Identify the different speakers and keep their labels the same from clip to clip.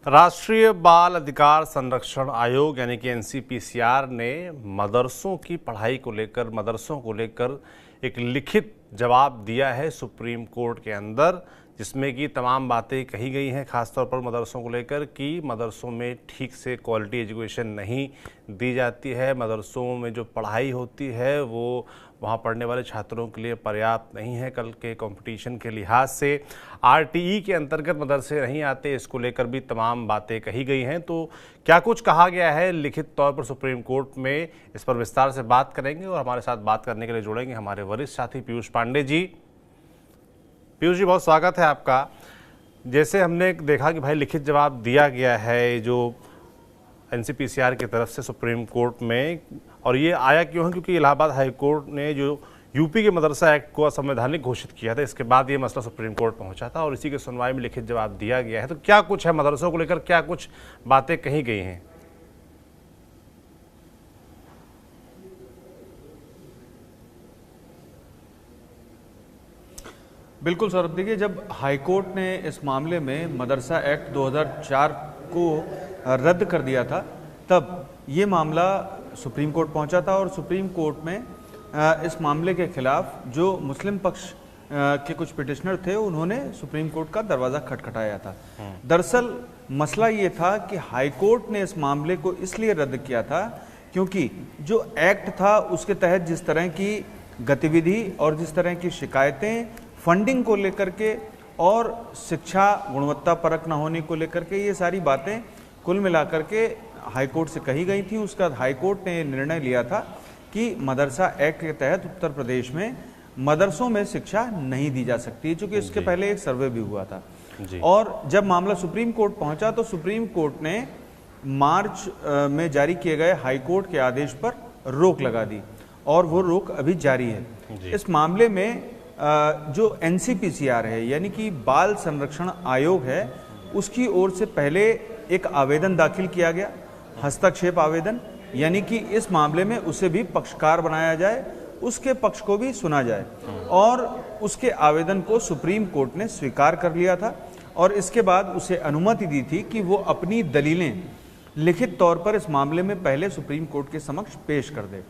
Speaker 1: राष्ट्रीय बाल अधिकार संरक्षण आयोग यानी कि एनसीपीसीआर ने मदरसों की पढ़ाई को लेकर मदरसों को लेकर एक लिखित जवाब दिया है सुप्रीम कोर्ट के अंदर, जिसमें कि तमाम बातें कही गई हैं, खासतौर पर मदरसों को लेकर कि मदरसों में ठीक से क्वालिटी एजुकेशन नहीं दी जाती है, मदरसों में जो पढ़ाई होती है वो वहाँ पढ़ने वाले छात्रों के लिए पर्याप्त नहीं है। कल के कंपटीशन के लिहाज से आरटीई के अंतर्गत मदरसे नहीं आते, इसको लेकर भी तमाम बातें कही गई हैं। तो क्या कुछ कहा गया है लिखित तौर पर सुप्रीम कोर्ट में, इस पर विस्तार से बात करेंगे और हमारे साथ बात करने के लिए जुड़ेंगे हमारे वरिष्ठ साथी पीयूष पांडे जी। पीयूष जी, बहुत स्वागत है आपका। जैसे हमने देखा कि भाई लिखित जवाब दिया गया है जो एनसीपीसीआर की तरफ से सुप्रीम कोर्ट में, और ये आया क्यों है क्योंकि इलाहाबाद हाई कोर्ट ने जो यूपी के मदरसा एक्ट को असंवैधानिक घोषित किया था, इसके बाद ये मसला सुप्रीम कोर्ट पहुंचा था और इसी की सुनवाई में लिखित जवाब दिया गया है। तो क्या कुछ है मदरसों को लेकर, क्या कुछ बातें कही गई हैं?
Speaker 2: बिल्कुल सौरभ, देखिए, जब हाईकोर्ट ने इस मामले में मदरसा एक्ट 2004 को रद्द कर दिया था, तब ये मामला सुप्रीम कोर्ट पहुंचा था और सुप्रीम कोर्ट में इस मामले के खिलाफ जो मुस्लिम पक्ष के कुछ पिटिशनर थे, उन्होंने सुप्रीम कोर्ट का दरवाज़ा खटखटाया था। दरअसल मसला ये था कि हाईकोर्ट ने इस मामले को इसलिए रद्द किया था क्योंकि जो एक्ट था उसके तहत जिस तरह की गतिविधि और जिस तरह की शिकायतें फंडिंग को लेकर के और शिक्षा गुणवत्ता परक न होने को लेकर के, ये सारी बातें कुल मिलाकर के हाईकोर्ट से कही गई थी। उसका हाईकोर्ट ने निर्णय लिया था कि मदरसा एक्ट के तहत उत्तर प्रदेश में मदरसों में शिक्षा नहीं दी जा सकती, क्योंकि इसके पहले एक सर्वे भी हुआ था। और जब मामला सुप्रीम कोर्ट पहुंचा तो सुप्रीम कोर्ट ने मार्च में जारी किए गए हाईकोर्ट के आदेश पर रोक लगा दी और वो रोक अभी जारी है। इस मामले में जो एनसीपीसीआर है यानी कि बाल संरक्षण आयोग है, उसकी ओर से पहले एक आवेदन दाखिल किया गया, हस्तक्षेप आवेदन, यानी कि इस मामले में उसे भी पक्षकार बनाया जाए, उसके पक्ष को भी सुना जाए, और उसके आवेदन को सुप्रीम कोर्ट ने स्वीकार कर लिया था और इसके बाद उसे अनुमति दी थी कि वो अपनी दलीलें लिखित तौर पर इस मामले में पहले सुप्रीम कोर्ट के समक्ष पेश कर दे।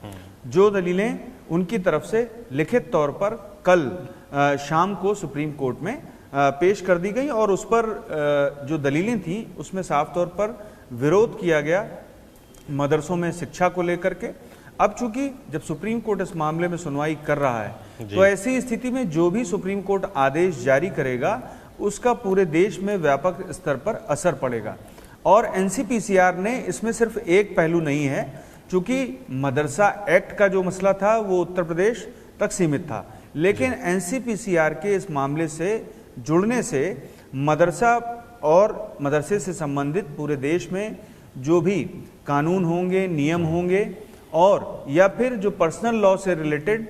Speaker 2: जो दलीलें उनकी तरफ से लिखित तौर पर कल शाम को सुप्रीम कोर्ट में पेश कर दी गई और उस पर जो दलीलें थी उसमें साफ तौर पर विरोध किया गया मदरसों में शिक्षा को लेकर के। अब चूंकि जब सुप्रीम कोर्ट इस मामले में सुनवाई कर रहा है तो ऐसी स्थिति में जो भी सुप्रीम कोर्ट आदेश जारी करेगा उसका पूरे देश में व्यापक स्तर पर असर पड़ेगा। और एनसीपीसीआर ने इसमें सिर्फ एक पहलू नहीं है, चूंकि मदरसा एक्ट का जो मसला था वो उत्तर प्रदेश तक सीमित था, लेकिन एनसीपीसीआर के इस मामले से जुड़ने से मदरसा और मदरसे से संबंधित पूरे देश में जो भी कानून होंगे, नियम होंगे, और या फिर जो पर्सनल लॉ से रिलेटेड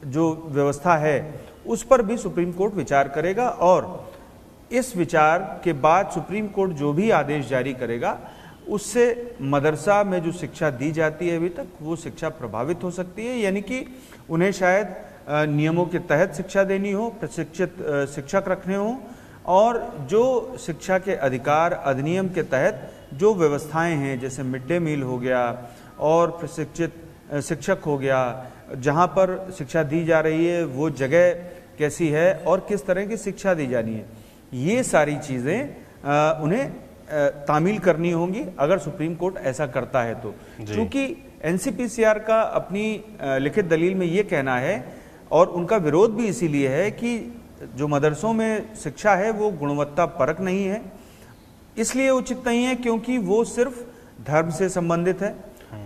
Speaker 2: जो व्यवस्था है उस पर भी सुप्रीम कोर्ट विचार करेगा और इस विचार के बाद सुप्रीम कोर्ट जो भी आदेश जारी करेगा उससे मदरसा में जो शिक्षा दी जाती है अभी तक वो शिक्षा प्रभावित हो सकती है, यानी कि उन्हें शायद नियमों के तहत शिक्षा देनी हो, प्रशिक्षित शिक्षक रखने हो, और जो शिक्षा के अधिकार अधिनियम के तहत जो व्यवस्थाएं हैं जैसे मिड डे मील हो गया और प्रशिक्षित शिक्षक हो गया, जहां पर शिक्षा दी जा रही है वो जगह कैसी है और किस तरह की शिक्षा दी जानी है, ये सारी चीज़ें उन्हें तामील करनी होंगी अगर सुप्रीम कोर्ट ऐसा करता है तो। क्योंकि एनसीपीसीआर का अपनी लिखित दलील में ये कहना है और उनका विरोध भी इसीलिए है कि जो मदरसों में शिक्षा है वो गुणवत्ता परक नहीं है, इसलिए उचित नहीं है क्योंकि वो सिर्फ धर्म से संबंधित है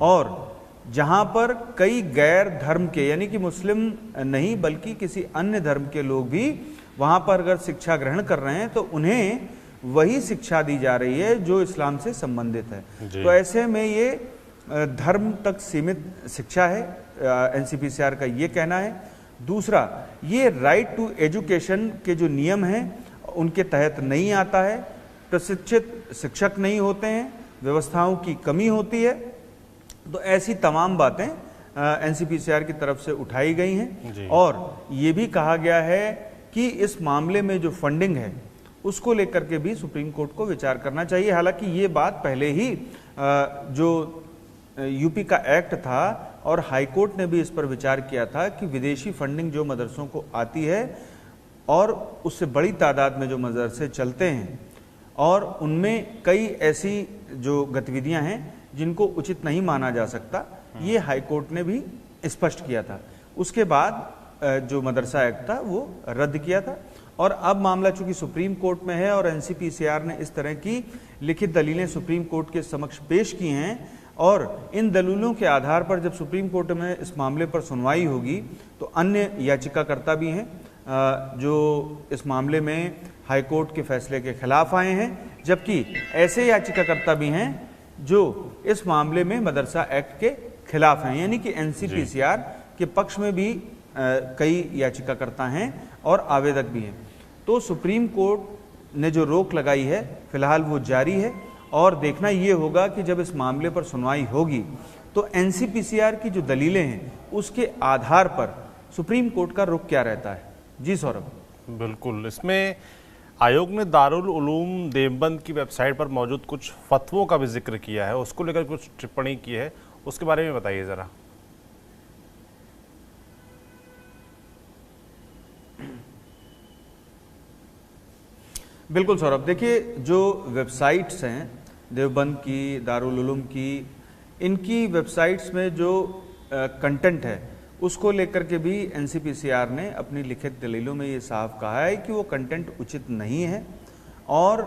Speaker 2: और जहां पर कई गैर धर्म के यानी कि मुस्लिम नहीं बल्कि किसी अन्य धर्म के लोग भी वहां पर अगर शिक्षा ग्रहण कर रहे हैं तो उन्हें वही शिक्षा दी जा रही है जो इस्लाम से संबंधित है। तो ऐसे में ये धर्म तक सीमित शिक्षा है, एनसीपीसीआर का ये कहना है। दूसरा, ये राइट टू एजुकेशन के जो नियम हैं उनके तहत नहीं आता है, प्रशिक्षित शिक्षक नहीं होते हैं, व्यवस्थाओं की कमी होती है, तो ऐसी तमाम बातें एनसीपीसीआर की तरफ से उठाई गई हैं। और ये भी कहा गया है कि इस मामले में जो फंडिंग है उसको लेकर के भी सुप्रीम कोर्ट को विचार करना चाहिए। हालांकि ये बात पहले ही जो यूपी का एक्ट था और हाई कोर्ट ने भी इस पर विचार किया था कि विदेशी फंडिंग जो मदरसों को आती है और उससे बड़ी तादाद में जो मदरसे चलते हैं और उनमें कई ऐसी जो गतिविधियां हैं जिनको उचित नहीं माना जा सकता, ये हाई कोर्ट ने भी स्पष्ट किया था। उसके बाद जो मदरसा एक्ट था वो रद्द किया था और अब मामला चूंकि सुप्रीम कोर्ट में है और एनसीपीसीआर ने इस तरह की लिखित दलीलें सुप्रीम कोर्ट के समक्ष पेश की हैं और इन दलीलों के आधार पर जब सुप्रीम कोर्ट में इस मामले पर सुनवाई होगी तो अन्य याचिकाकर्ता भी हैं जो इस मामले में हाई कोर्ट के फैसले के खिलाफ आए हैं, जबकि ऐसे याचिकाकर्ता भी हैं जो इस मामले में मदरसा एक्ट के खिलाफ हैं, यानी कि एनसीपीसीआर के पक्ष में भी कई याचिकाकर्ता हैं और आवेदक भी हैं। तो सुप्रीम कोर्ट ने जो रोक लगाई है फिलहाल वो जारी है और देखना ये होगा कि जब इस मामले पर सुनवाई होगी तो एनसीपीसीआर की जो दलीलें हैं उसके आधार पर सुप्रीम कोर्ट का रुख क्या रहता है। जी सौरभ।
Speaker 1: बिल्कुल, इसमें आयोग ने दारुल उलूम देवबंद की वेबसाइट पर मौजूद कुछ फतवों का भी जिक्र किया है, उसको लेकर कुछ टिप्पणी की है, उसके बारे में बताइए जरा।
Speaker 2: बिल्कुल सौरभ, देखिए जो वेबसाइट्स हैं देवबंद की, दारुल उलूम की, इनकी वेबसाइट्स में जो कंटेंट है उसको लेकर के भी एनसीपीसीआर ने अपनी लिखित दलीलों में ये साफ कहा है कि वो कंटेंट उचित नहीं है और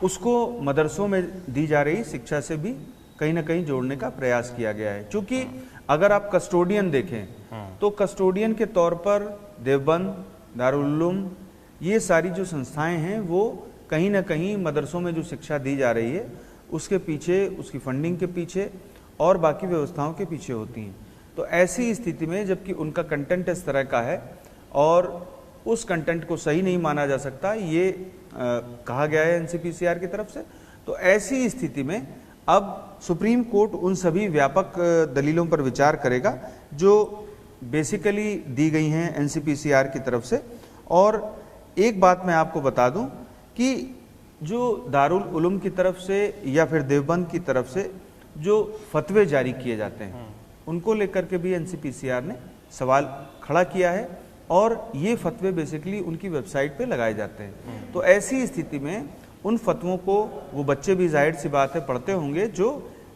Speaker 2: उसको मदरसों में दी जा रही शिक्षा से भी कहीं ना कहीं जोड़ने का प्रयास किया गया है। क्योंकि अगर आप कस्टोडियन देखें तो कस्टोडियन के तौर पर देवबंद, दारुल उलूम, ये सारी जो संस्थाएं हैं वो कहीं ना कहीं मदरसों में जो शिक्षा दी जा रही है उसके पीछे, उसकी फंडिंग के पीछे और बाकी व्यवस्थाओं के पीछे होती हैं। तो ऐसी स्थिति में जबकि उनका कंटेंट इस तरह का है और उस कंटेंट को सही नहीं माना जा सकता, ये कहा गया है एनसीपीसीआर की तरफ से, तो ऐसी स्थिति में अब सुप्रीम कोर्ट उन सभी व्यापक दलीलों पर विचार करेगा जो बेसिकली दी गई हैं एनसीपीसीआर की तरफ से। और एक बात मैं आपको बता दूं कि जो दारुल उलूम की तरफ से या फिर देवबंद की तरफ से जो फतवे जारी किए जाते हैं उनको लेकर के भी एनसीपीसीआर ने सवाल खड़ा किया है और ये फतवे बेसिकली उनकी वेबसाइट पे लगाए जाते हैं। तो ऐसी स्थिति में उन फतवों को वो बच्चे भी जाहिर सी बात है पढ़ते होंगे जो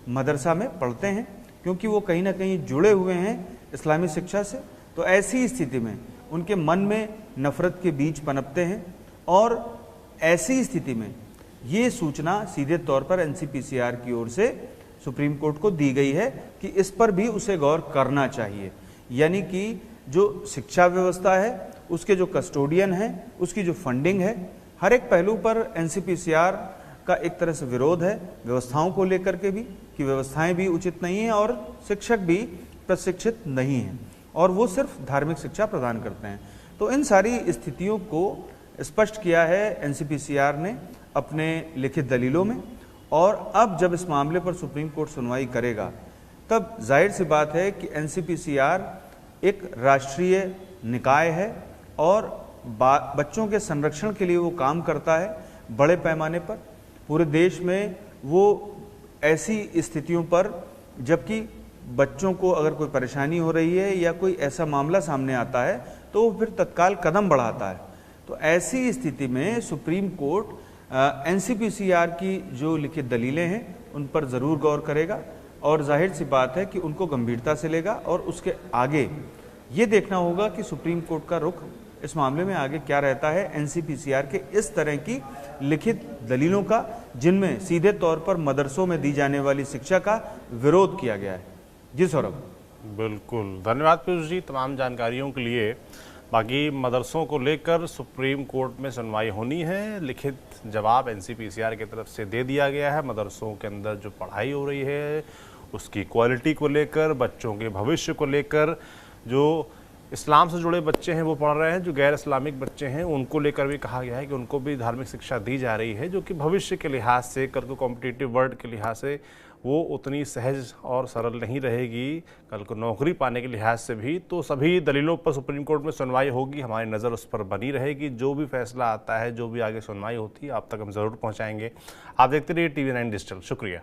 Speaker 2: मदरसा में पढ़ते हैं, क्योंकि वो कहीं ना कहीं जुड़े हुए हैं इस्लामी शिक्षा से। तो ऐसी स्थिति में उनके मन में नफरत के बीज पनपते हैं और ऐसी स्थिति में ये सूचना सीधे तौर पर एनसीपीसीआर की ओर से सुप्रीम कोर्ट को दी गई है कि इस पर भी उसे गौर करना चाहिए। यानी कि जो शिक्षा व्यवस्था है, उसके जो कस्टोडियन है, उसकी जो फंडिंग है, हर एक पहलू पर एनसीपीसीआर का एक तरह से विरोध है, व्यवस्थाओं को लेकर के भी कि व्यवस्थाएं भी उचित नहीं हैं और शिक्षक भी प्रशिक्षित नहीं हैं और वो सिर्फ धार्मिक शिक्षा प्रदान करते हैं। तो इन सारी स्थितियों को स्पष्ट किया है एनसीपीसीआर ने अपने लिखित दलीलों में और अब जब इस मामले पर सुप्रीम कोर्ट सुनवाई करेगा तब जाहिर सी बात है कि एनसीपीसीआर एक राष्ट्रीय निकाय है और बच्चों के संरक्षण के लिए वो काम करता है बड़े पैमाने पर पूरे देश में। वो ऐसी स्थितियों पर जबकि बच्चों को अगर कोई परेशानी हो रही है या कोई ऐसा मामला सामने आता है तो वो फिर तत्काल कदम बढ़ाता है। तो ऐसी स्थिति में सुप्रीम कोर्ट एनसीपीसीआर की जो लिखित दलीलें हैं उन पर ज़रूर गौर करेगा और जाहिर सी बात है कि उनको गंभीरता से लेगा और उसके आगे ये देखना होगा कि सुप्रीम कोर्ट का रुख इस मामले में आगे क्या रहता है एनसीपीसीआर के इस तरह की लिखित दलीलों का, जिनमें सीधे तौर पर मदरसों में दी जाने वाली शिक्षा का विरोध किया गया है। जी सौरभ।
Speaker 1: बिल्कुल, धन्यवाद पीयूष जी तमाम जानकारियों के लिए। बाकी मदरसों को लेकर सुप्रीम कोर्ट में सुनवाई होनी है, लिखित जवाब एनसीपीसीआर की तरफ से दे दिया गया है। मदरसों के अंदर जो पढ़ाई हो रही है उसकी क्वालिटी को लेकर, बच्चों के भविष्य को लेकर जो इस्लाम से जुड़े बच्चे हैं वो पढ़ रहे हैं, जो गैर इस्लामिक बच्चे हैं उनको लेकर भी कहा गया है कि उनको भी धार्मिक शिक्षा दी जा रही है, जो कि भविष्य के लिहाज से, कल को कॉम्पिटिटिव वर्ल्ड के लिहाज से वो उतनी सहज और सरल नहीं रहेगी, कल को नौकरी पाने के लिहाज से भी। तो सभी दलीलों पर सुप्रीम कोर्ट में सुनवाई होगी, हमारी नज़र उस पर बनी रहेगी। जो भी फैसला आता है, जो भी आगे सुनवाई होती है, आप तक हम ज़रूर पहुँचाएंगे। आप देखते रहिए TV9 डिजिटल। शुक्रिया।